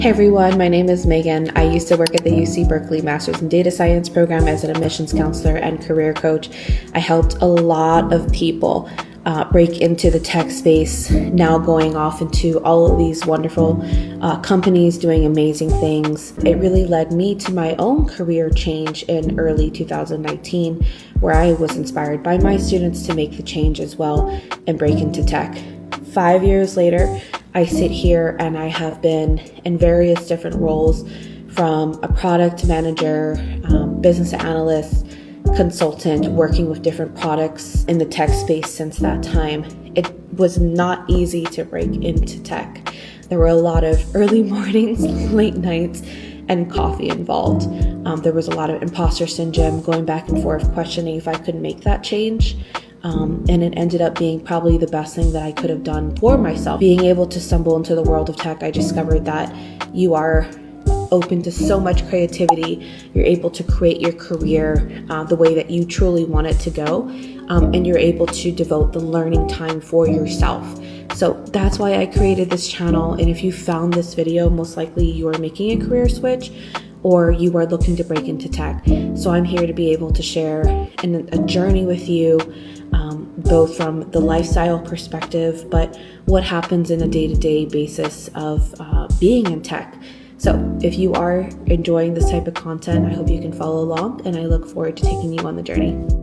Hey everyone, my name is Megan. I used to work at the UC Berkeley Masters in Data Science program as an admissions counselor and career coach. I helped a lot of people break into the tech space, now going off into all of these wonderful companies doing amazing things. It really led me to my own career change in early 2019, where I was inspired by my students to make the change as well and break into tech. 5 years later, I sit here and I have been in various different roles, from a product manager, business analyst, consultant, working with different products in the tech space since that time. It was not easy to break into tech. There were a lot of early mornings, late nights, and coffee involved. There was a lot of imposter syndrome, going back and forth, questioning if I could make that change. And it ended up being probably the best thing that I could have done for myself. Being able to stumble into the world of tech, I discovered that you are open to so much creativity. You're able to create your career the way that you truly want it to go, and you're able to devote the learning time for yourself. So that's why I created this channel. And if you found this video, most likely you are making a career switch or you are looking to break into tech. So I'm here to be able to share a journey with you, both from the lifestyle perspective, but what happens in a day-to-day basis of being in tech. So if you are enjoying this type of content, I hope you can follow along, and I look forward to taking you on the journey.